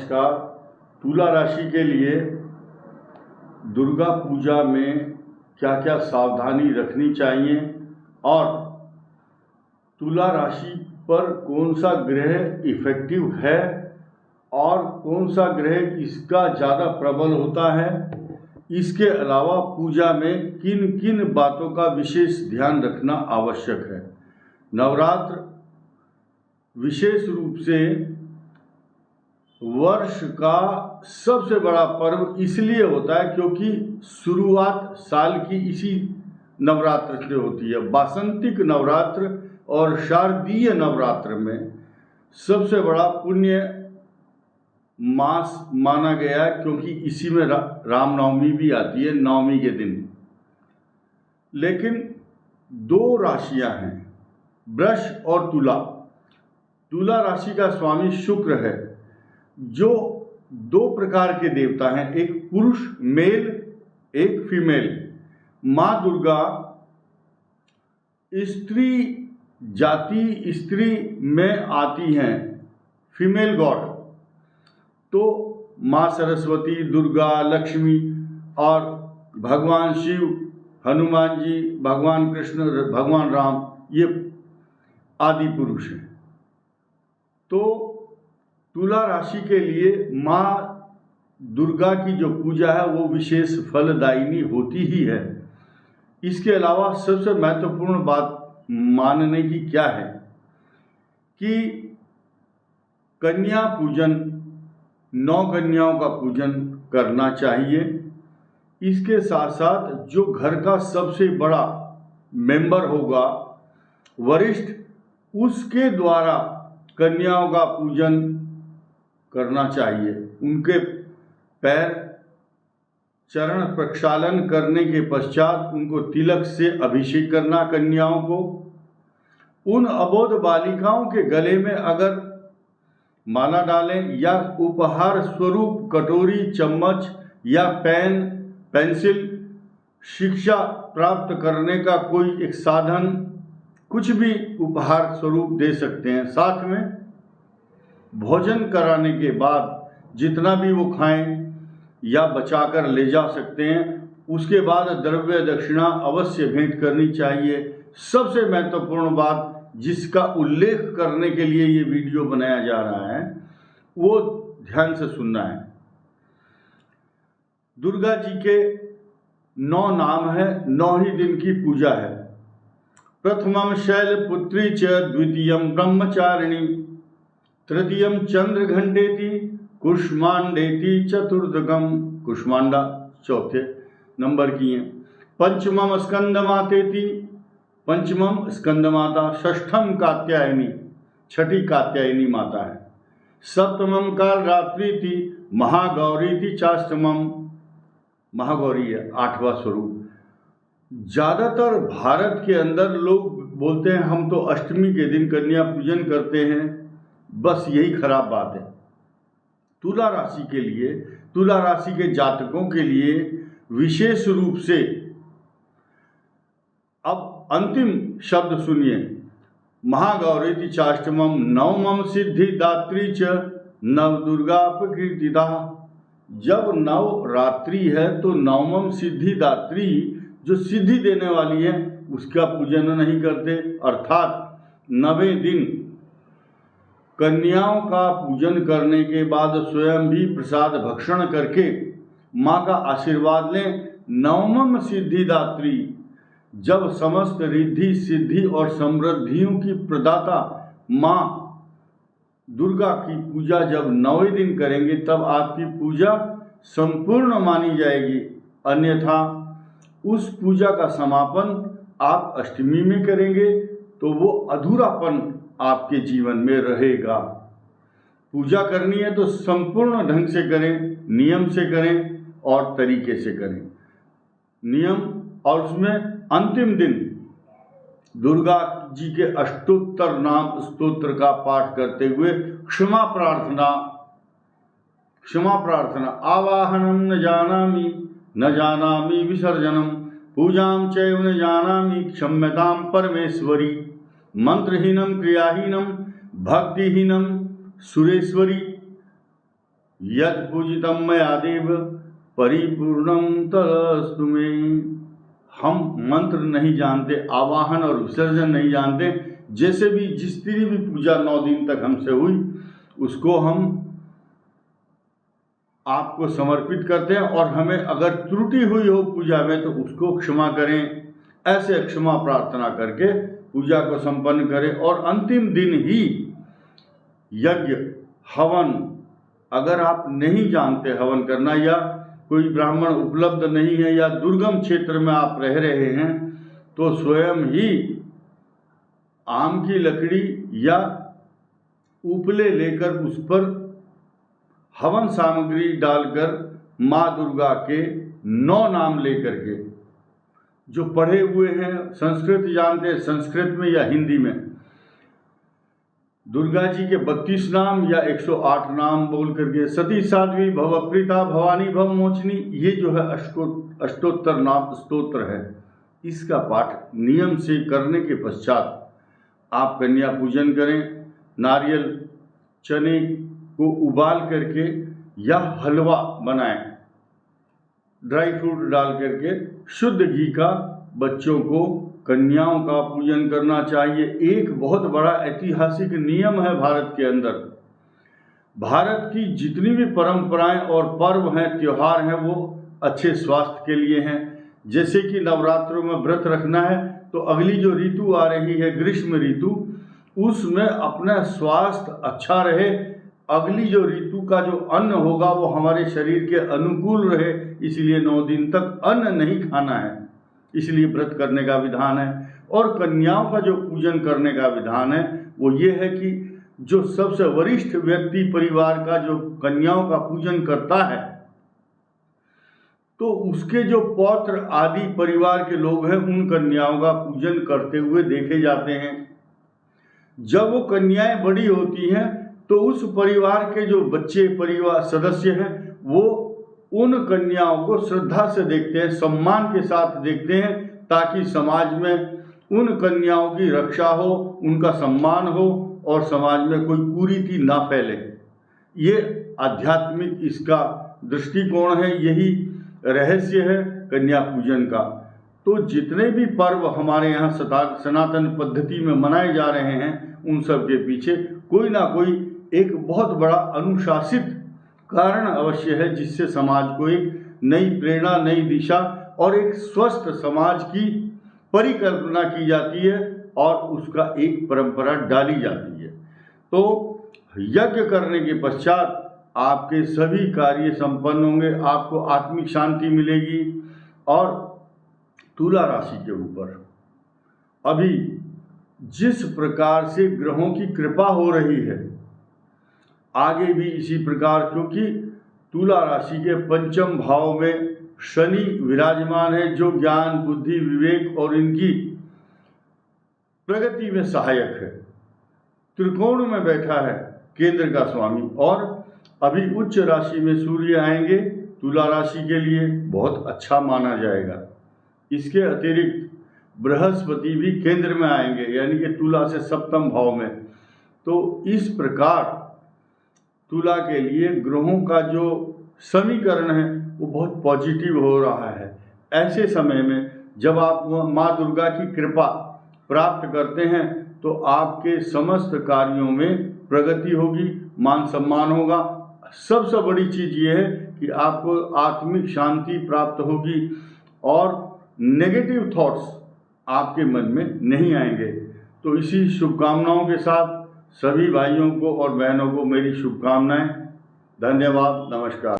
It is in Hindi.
नमस्कार। तुला राशि के लिए दुर्गा पूजा में क्या क्या सावधानी रखनी चाहिए और तुला राशि पर कौन सा ग्रह इफेक्टिव है और कौन सा ग्रह इसका ज़्यादा प्रबल होता है, इसके अलावा पूजा में किन किन बातों का विशेष ध्यान रखना आवश्यक है। नवरात्र विशेष रूप से वर्ष का सबसे बड़ा पर्व इसलिए होता है क्योंकि शुरुआत साल की इसी नवरात्र से होती है। वासंतिक नवरात्र और शारदीय नवरात्र में सबसे बड़ा पुण्य मास माना गया है क्योंकि इसी में रामनवमी भी आती है, नवमी के दिन। लेकिन दो राशियां हैं, वृष और तुला। तुला राशि का स्वामी शुक्र है, जो दो प्रकार के देवता हैं, एक पुरुष मेल, एक फीमेल। माँ दुर्गा स्त्री जाति स्त्री में आती हैं, फीमेल गॉड। तो माँ सरस्वती, दुर्गा, लक्ष्मी और भगवान शिव, हनुमान जी, भगवान कृष्ण, भगवान राम, ये आदि पुरुष हैं। तो तुला राशि के लिए माँ दुर्गा की जो पूजा है वो विशेष फलदायिनी होती ही है। इसके अलावा सबसे महत्वपूर्ण बात मानने की क्या है कि कन्या पूजन, 9 कन्याओं का पूजन करना चाहिए। इसके साथ साथ जो घर का सबसे बड़ा मेंबर होगा, वरिष्ठ, उसके द्वारा कन्याओं का पूजन करना चाहिए। उनके पैर चरण प्रक्षालन करने के पश्चात उनको तिलक से अभिषेक करना कन्याओं को। उन अबोध बालिकाओं के गले में अगर माला डालें या उपहार स्वरूप कटोरी, चम्मच या पेन, पेंसिल, शिक्षा प्राप्त करने का कोई एक साधन, कुछ भी उपहार स्वरूप दे सकते हैं। साथ में भोजन कराने के बाद जितना भी वो खाएं या बचाकर ले जा सकते हैं, उसके बाद द्रव्य दक्षिणा अवश्य भेंट करनी चाहिए। सबसे महत्वपूर्ण बात जिसका उल्लेख करने के लिए ये वीडियो बनाया जा रहा है वो ध्यान से सुनना है। दुर्गा जी के 9 नाम है, 9 ही दिन की पूजा है। प्रथमम शैलपुत्री च, द्वितीयम ब्रह्मचारिणी, तृतीयम चंद्रघंटेति, कुष्मांडेति, चतुर्थकम, कुष्मांडा चौथे नंबर की है। पंचमम स्कंदमातेति, पंचमम स्कंदमाता, षष्ठम कात्यायनी, छठी कात्यायनी माता है। सप्तमम काल रात्रि थी, महागौरी थी, चाष्टमम महागौरी है, 8वां स्वरूप। ज़्यादातर भारत के अंदर लोग बोलते हैं हम तो अष्टमी के दिन कन्या पूजन करते हैं, बस यही खराब बात है। तुला राशि के लिए, तुला राशि के जातकों के लिए विशेष रूप से, अब अंतिम शब्द सुनिए, महागौरी चाष्टमम, नवमम सिद्धिदात्री च, नव दुर्गा प्रकृतिदा। जब नवरात्रि है तो नवमम सिद्धिदात्री, जो सिद्धि देने वाली है, उसका पूजन नहीं करते। अर्थात 9वें दिन कन्याओं का पूजन करने के बाद स्वयं भी प्रसाद भक्षण करके माँ का आशीर्वाद लें। नवमम सिद्धिदात्री, जब समस्त रिद्धि सिद्धि और समृद्धियों की प्रदाता माँ दुर्गा की पूजा जब 9वें दिन करेंगे तब आपकी पूजा संपूर्ण मानी जाएगी। अन्यथा उस पूजा का समापन आप अष्टमी में करेंगे तो वो अधूरापन आपके जीवन में रहेगा। पूजा करनी है तो संपूर्ण ढंग से करें, नियम से करें और तरीके से करें। नियम, और उसमें अंतिम दिन दुर्गा जी के अष्टोत्तर नाम स्तोत्र का पाठ करते हुए क्षमा प्रार्थना, क्षमा प्रार्थना, आवाहनम न जानामि, न जानामि विसर्जनम, पूजाम चैव न जानामि, क्षम्यताम परमेश्वरी, मंत्रहीनम क्रियाहीनम भक्तिहीनम सुरेश्वरी, यत् पूजितं मया देव परिपूर्णं तदस्तु मे। हम मंत्र नहीं जानते, आवाहन और विसर्जन नहीं जानते, जैसे भी जिसकी भी पूजा 9 दिन तक हमसे हुई उसको हम आपको समर्पित करते हैं, और हमें अगर त्रुटि हुई हो पूजा में तो उसको क्षमा करें। ऐसे क्षमा प्रार्थना करके पूजा को संपन्न करें, और अंतिम दिन ही यज्ञ हवन, अगर आप नहीं जानते हवन करना, या कोई ब्राह्मण उपलब्ध नहीं है, या दुर्गम क्षेत्र में आप रह रहे हैं, तो स्वयं ही आम की लकड़ी या उपले लेकर उस पर हवन सामग्री डालकर माँ दुर्गा के 9 नाम लेकर के, जो पढ़े हुए हैं, संस्कृत जानते हैं, संस्कृत में या हिंदी में, दुर्गा जी के 32 नाम या 108 नाम बोल करके, सती साध्वी भवप्रीता भवानी भव मोचनी, ये जो है अष्टोत्तर नाम स्तोत्र है। इसका पाठ नियम से करने के पश्चात आप कन्या पूजन करें। नारियल चने को उबाल करके या हलवा बनाएं, ड्राई फ्रूट डाल करके, शुद्ध घी का बच्चों को, कन्याओं का पूजन करना चाहिए। एक बहुत बड़ा ऐतिहासिक नियम है भारत के अंदर। भारत की जितनी भी परंपराएं और पर्व हैं, त्योहार हैं, वो अच्छे स्वास्थ्य के लिए हैं। जैसे कि नवरात्रों में व्रत रखना है, तो अगली जो ऋतु आ रही है ग्रीष्म ऋतु, उसमें अपना स्वास्थ्य अच्छा रहे, अगली जो ऋतु का जो अन्न होगा वो हमारे शरीर के अनुकूल रहे, इसलिए 9 दिन तक अन्न नहीं खाना है, इसलिए व्रत करने का विधान है। और कन्याओं का जो पूजन करने का विधान है वो ये है कि जो सबसे वरिष्ठ व्यक्ति परिवार का जो कन्याओं का पूजन करता है, तो उसके जो पौत्र आदि परिवार के लोग हैं उन कन्याओं का पूजन करते हुए देखे जाते हैं। जब वो कन्याएं बड़ी होती हैं तो उस परिवार के जो बच्चे परिवार सदस्य हैं वो उन कन्याओं को श्रद्धा से देखते हैं, सम्मान के साथ देखते हैं, ताकि समाज में उन कन्याओं की रक्षा हो, उनका सम्मान हो और समाज में कोई कुरीति ना फैले। ये आध्यात्मिक इसका दृष्टिकोण है, यही रहस्य है कन्या पूजन का। तो जितने भी पर्व हमारे यहाँ सनातन पद्धति में मनाए जा रहे हैं उन सब के पीछे कोई ना कोई एक बहुत बड़ा अनुशासित कारण अवश्य है, जिससे समाज को एक नई प्रेरणा, नई दिशा और एक स्वस्थ समाज की परिकल्पना की जाती है और उसका एक परंपरा डाली जाती है। तो यज्ञ करने के पश्चात आपके सभी कार्य संपन्न होंगे, आपको आत्मिक शांति मिलेगी। और तुला राशि के ऊपर अभी जिस प्रकार से ग्रहों की कृपा हो रही है, आगे भी इसी प्रकार, क्योंकि तुला राशि के 5वें भाव में शनि विराजमान है, जो ज्ञान, बुद्धि, विवेक और इनकी प्रगति में सहायक है। त्रिकोण में बैठा है केंद्र का स्वामी, और अभी उच्च राशि में सूर्य आएंगे, तुला राशि के लिए बहुत अच्छा माना जाएगा। इसके अतिरिक्त बृहस्पति भी केंद्र में आएंगे, यानी कि तुला से 7वें भाव में। तो इस प्रकार तुला के लिए ग्रहों का जो समीकरण है वो बहुत पॉजिटिव हो रहा है। ऐसे समय में जब आप माँ दुर्गा की कृपा प्राप्त करते हैं तो आपके समस्त कार्यों में प्रगति होगी, मान सम्मान होगा। सबसे बड़ी चीज़ ये है कि आपको आत्मिक शांति प्राप्त होगी और नेगेटिव थॉट्स आपके मन में नहीं आएंगे। तो इसी शुभकामनाओं के साथ सभी भाइयों को और बहनों को मेरी शुभकामनाएं। धन्यवाद, नमस्कार।